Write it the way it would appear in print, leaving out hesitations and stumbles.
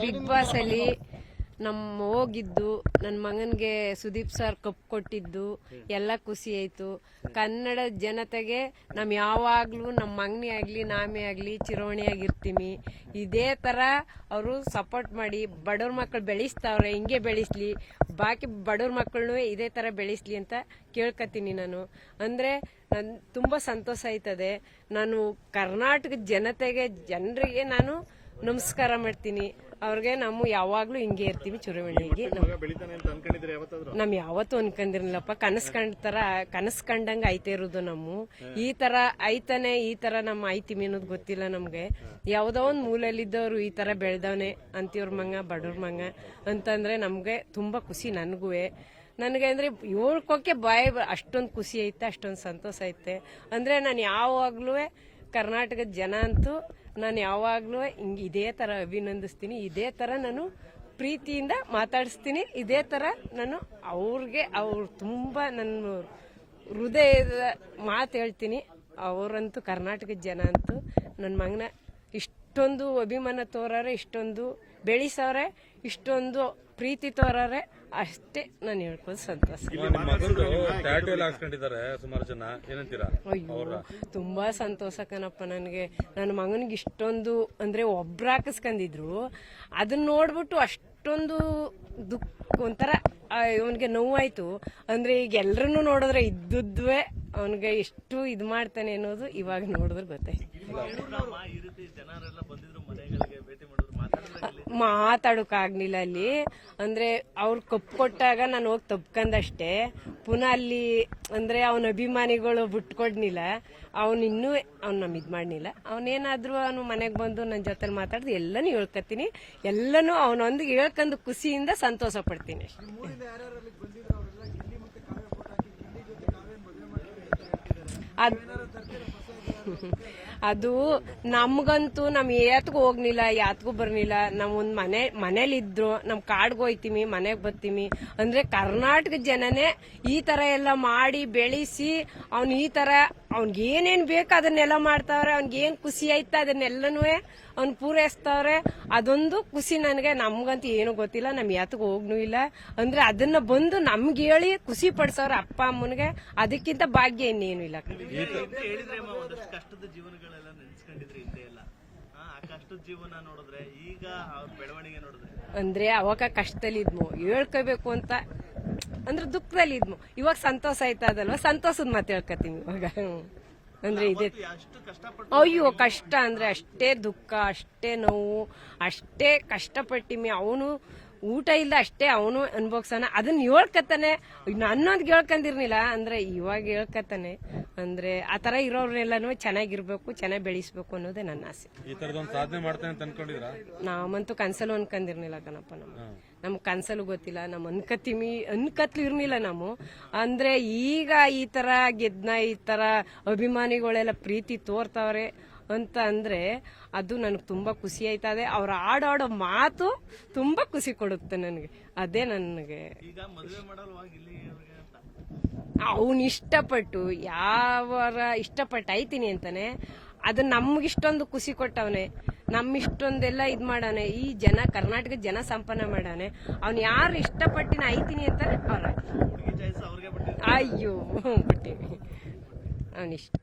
Big boss ಅಲ್ಲಿ ಹೋಗಿದ್ದು ನನ್ನ ಮಗನ್ಗೆ ಸುದೀಪ್ ಸರ್ ಕಪ್ ಕೊಟ್ಟಿದ್ದು ಎಲ್ಲ ಖುಷಿ ಆಯ್ತು. ಕನ್ನಡ ಜನತೆಗೆ ನಮ್ ಯಾವಾಗ್ಲೂ ನಮ್ಮ ಮಗನೇ ಆಗ್ಲಿ ನಾಮೇ ಆಗ್ಲಿ ಚಿರೋಣಿಯಾಗಿರ್ತೀನಿ. ಇದೇ ತರ ಅವರು ಸಪೋರ್ಟ್ ಮಾಡಿ ಬಡವ್ರ ಮಕ್ಕಳು ಬೆಳೆಸ್ತಾವ್ರೆ, ಹಿಂಗೆ ಬೆಳೆಸ್ಲಿ, ಬಾಕಿ ಬಡವ್ರ ಮಕ್ಕಳನ್ನು ಇದೇ ತರ ಬೆಳೆಸ್ಲಿ ಅಂತ ಕೇಳ್ಕತೀನಿ. ನಾನು ಅಂದ್ರೆ ನನ್ ತುಂಬಾ ಸಂತೋಷ ಆಯ್ತದೆ. ನಾನು ಕರ್ನಾಟಕ ಜನರಿಗೆ ನಾನು ನಮಸ್ಕಾರ ಮಾಡ್ತೀನಿ. ಅವ್ರಿಗೆ ನಾವು ಯಾವಾಗ್ಲೂ ಹಿಂಗೆ ಇರ್ತೀವಿ. ಚುರುವಣಿಗೆ ನಮ್ ಯಾವತ್ತೂ ಅನ್ಕೊಂಡಿರ್ಲಿಲ್ಲಪ್ಪ. ಕನಸ್ ಕಂಡಂಗ ಐತೆ ಇರೋದು. ನಮ್ಮ ಈ ತರ ಐತಾನೆ, ಈ ತರ ನಮ್ಮ ಐತಿವಿ ಅನ್ನೋದು ಗೊತ್ತಿಲ್ಲ ನಮ್ಗೆ. ಯಾವ್ದೋ ಒಂದ್ ಮೂಲೆಯಲ್ಲಿದ್ದವ್ರು ಈ ತರ ಬೆಳ್ದವನೆ ಅಂತಿವ್ರ ಮಂಗ ಬಡವ್ರ ಮಂಗ ಅಂತಂದ್ರೆ ನಮ್ಗೆ ತುಂಬಾ ಖುಷಿ. ನನಗೆ ಅಂದ್ರೆ ಹೇಳ್ಕೊಕೆ ಅಷ್ಟೊಂದು ಖುಷಿ ಐತೆ, ಅಷ್ಟೊಂದು ಸಂತೋಷ ಐತೆ. ಅಂದ್ರೆ ನಾನು ಯಾವಾಗ್ಲೂ ಕರ್ನಾಟಕದ ಜನ ಅಂತೂ ನಾನು ಯಾವಾಗ್ಲೂ ಹಿಂಗೆ ಇದೇ ತರ ಅಭಿನಂದಿಸ್ತೀನಿ. ಇದೇ ತರ ನಾನು ಪ್ರೀತಿಯಿಂದ ಮಾತಾಡಿಸ್ತೀನಿ. ಇದೇ ತರ ನಾನು ಅವ್ರು ತುಂಬಾ ನನ್ನ ಹೃದಯದ ಮಾತು ಹೇಳ್ತೀನಿ. ಅವರಂತೂ ಕರ್ನಾಟಕದ ಜನ ಅಂತೂ ನನ್ನ ಮಗನ ಇಷ್ಟೊಂದು ಅಭಿಮಾನ ತೋರರೆ, ಇಷ್ಟೊಂದು ಬೆಳೆಸವ್ರೆ, ಇಷ್ಟೊಂದು ಪ್ರೀತಿ ತೋರರೆ, ಅಷ್ಟೇ ನಾನು ಹೇಳ್ಬೋದು. ಸಂತೋಷ. ಸುಮಾರು ಜನ ಏನಂತೀರಾ? ಅಯ್ಯೋ ತುಂಬಾ ಸಂತೋಷ ಕಣಪ್ಪ. ನನಗೆ ನನ್ನ ಮಗನಿಗೆ ಇಷ್ಟೊಂದು ಅಂದ್ರೆ ಒಬ್ರು ಹಾಕಿಸ್ಕೊಂಡಿದ್ರು, ಅದನ್ನ ನೋಡ್ಬಿಟ್ಟು ಅಷ್ಟೊಂದು ದುಃಖ, ಒಂಥರ ಅವನಿಗೆ ನೋವಾಯ್ತು. ಅಂದ್ರೆ ಈಗ ಎಲ್ರನ್ನೂ ನೋಡಿದ್ರೆ ಇದ್ದುದ್ವೇ ಅವನಿಗೆ ಎಷ್ಟು ಇದು ಮಾಡ್ತಾನೆ ಅನ್ನೋದು ಇವಾಗ ನೋಡಿದ್ರೆ ಗೊತ್ತಾಯ್ತು. ಮಾತಾಡೋಕಾಗ್ಲಿಲ್ಲ ಅಲ್ಲಿ. ಅಂದ್ರೆ ಅವ್ರು ಕಪ್ಪು ಕೊಟ್ಟಾಗ ನಾನು ಹೋಗಿ ತಪ್ಕೊಂಡಷ್ಟೇ. ಪುನಃ ಅಲ್ಲಿ ಅಂದ್ರೆ ಅವನ ಅಭಿಮಾನಿಗಳು ಬಿಟ್ಕೊಡ್ನಿಲ್ಲ. ಇನ್ನೂ ನಮ್ ಇದ್ ಮಾಡ್ನಿಲ್ಲ. ಅವನೇನಾದ್ರೂ ಅವನು ಮನೆಗ್ ಬಂದು ನನ್ನ ಜೊತೆ ಮಾತಾಡಿದ್ ಎಲ್ಲನೂ ಹೇಳ್ಕತ್ತೀನಿ. ಎಲ್ಲನೂ ಅವನೊಂದಿಗೆ ಹೇಳ್ಕೊಂಡು ಖುಷಿಯಿಂದ ಸಂತೋಷ ಪಡ್ತೀನಿ. ಅದು ನಮ್ಗಂತೂ ನಮ್ ಯಾತ್ಗೂ ಹೋಗ್ನಿಲ್ಲ, ಯಾತ್ಗೂ ಬರ್ನಿಲ್ಲ. ನಾವ್ ಒಂದ್ ಮನೇಲಿದ್ರು, ನಮ್ ಕಾಡ್ಗೆ ಹೋಯ್ತೀವಿ, ಮನೆಗ್ ಬರ್ತೀವಿ. ಅಂದ್ರೆ ಕರ್ನಾಟಕ ಜನನೇ ಈ ತರ ಎಲ್ಲ ಮಾಡಿ ಬೆಳೆಸಿ ಅವ್ನ್ ಈ ತರ ಅವ್ನಿಗೆ ಏನೇನ್ ಬೇಕು ಅದನ್ನೆಲ್ಲ ಮಾಡ್ತಾವ್ರೆ. ಅವ್ನಿಗೆ ಏನ್ ಖುಷಿ ಆಯ್ತ ಅದನ್ನೆಲ್ಲನೂ ಅವ್ನ್ ಪೂರೈಸ್ತಾವ್ರೆ. ಅದೊಂದು ಖುಷಿ ನನಗೆ. ನಮ್ಗಂತೂ ಏನು ಗೊತ್ತಿಲ್ಲ, ನಮ್ ಯಾತ್ಗೂ ಹೋಗ್ನೂ ಇಲ್ಲ. ಅಂದ್ರೆ ಅದನ್ನ ಬಂದು ನಮ್ಗೆ ಹೇಳಿ ಖುಷಿ ಪಡ್ಸವ್ರೆ ಅಪ್ಪ ಅಮ್ಮನಿಗೆ. ಅದಕ್ಕಿಂತ ಭಾಗ್ಯ ಇನ್ನೇನು ಇಲ್ಲ. ಕಷ್ಟದ ಜೀವನಗಳೆಲ್ಲ ನೆನ್ಸ್ಕೊಂಡಿದ್ರಿ ಹಿಂದೆ ಎಲ್ಲ, ಕಷ್ಟದ ಜೀವನ ನೋಡಿದ್ರೆ ಈಗ ಬೆಳವಣಿಗೆ ನೋಡಿದ್ರೆ ಅಂದ್ರೆ ಅವಾಗ ಕಷ್ಟದಲ್ಲಿ ಇದ್ಮು, ಹೇಳ್ಕೋಬೇಕು ಅಂತ ಅಂದ್ರೆ ದುಃಖದಲ್ಲಿ ಇದ್ಮು. ಇವಾಗ ಸಂತೋಷ ಆಯ್ತದಲ್ವ, ಸಂತೋಷದ ಮಾತು ಹೇಳ್ಕತೀನಿ ಇವಾಗ. ಅಂದ್ರೆ ಇದೆ ಅಯ್ಯೋ ಕಷ್ಟ ಅಂದ್ರೆ ಅಷ್ಟೇ ದುಃಖ, ಅಷ್ಟೇ ನೋವು, ಅಷ್ಟೇ ಕಷ್ಟಪಟ್ಟಿಮಿ. ಅವನು ಊಟ ಇಲ್ಲ ಅಷ್ಟೇ ಅವನು ಅನ್ಭೋಗ್ಸನ. ಅದನ್ನ ಹೇಳ್ಕತ್ತಾನೆ. ನನ್ನೊಂದ್ ಹೇಳ್ಕೊಂಡಿರ್ನಿಲ್ಲ, ಅಂದ್ರೆ ಇವಾಗ ಹೇಳ್ಕತ್ತಾನೆ. ಅಂದ್ರೆ ಆತರ ಇರೋರ್ನೆಲ್ಲಾನು ಚೆನ್ನಾಗಿರ್ಬೇಕು, ಚೆನ್ನಾಗಿ ಬೆಳೆಸ್ಬೇಕು ಅನ್ನೋದೇ ನನ್ನ ಆಸೆ. ಈ ತರದೊಂದು ಸಾಧನೆ ಮಾಡ್ತೇನೆ ಅಂತ ಅನ್ಕೊಂಡಿದ್ರಾ? ನಾವಂತೂ ಕನ್ಸಲು ಅನ್ಕೊಂಡಿರ್ನಿಲ್ಲ ಕಣಪ್ಪ. ನಮ್ ಕನ್ಸಲು ಗೊತ್ತಿಲ್ಲ, ನಮ್ ಅನ್ಕತ್ಲು ಇರ್ನಿಲ್ಲ ನಾವು. ಅಂದ್ರೆ ಈಗ ಈ ತರ ಗೆದ್ನ, ಈ ತರ ಅಭಿಮಾನಿಗಳೆಲ್ಲ ಪ್ರೀತಿ ತೋರ್ತಾವ್ರೆ ಅಂತ ಅಂದ್ರೆ ಅದು ನನಗೆ ತುಂಬಾ ಖುಷಿ ಆಯ್ತದೆ. ಅವ್ರ ಆಡಾಡೋ ಮಾತು ತುಂಬಾ ಖುಷಿ ಕೊಡುತ್ತೆ ನನಗೆ. ಅದೇ ನನಗೆ ಅವನ್ ಇಷ್ಟಪಟ್ಟು ಇಷ್ಟಪಟ್ಟು ಐತೀನಿ ಅಂತಾನೆ. ಅದು ನಮ್ಗಿಷ್ಟೊಂದು ಖುಷಿ ಕೊಟ್ಟವನೆ, ನಮ್ಮಿಷ್ಟೊಂದೆಲ್ಲ ಇದ್ ಮಾಡವನೆ. ಈ ಕರ್ನಾಟಕ ಜನ ಸಂಪನ್ನ ಮಾಡವನೆ. ಅವ್ನು ಯಾರು ಇಷ್ಟಪಟ್ಟಿನ ಐತೀನಿ ಅಂತಾನೆ ಅವ್ರ ಅಯ್ಯೋ ಬಿಟ್ಟಿವಿ ಅವನಿಷ್ಟ.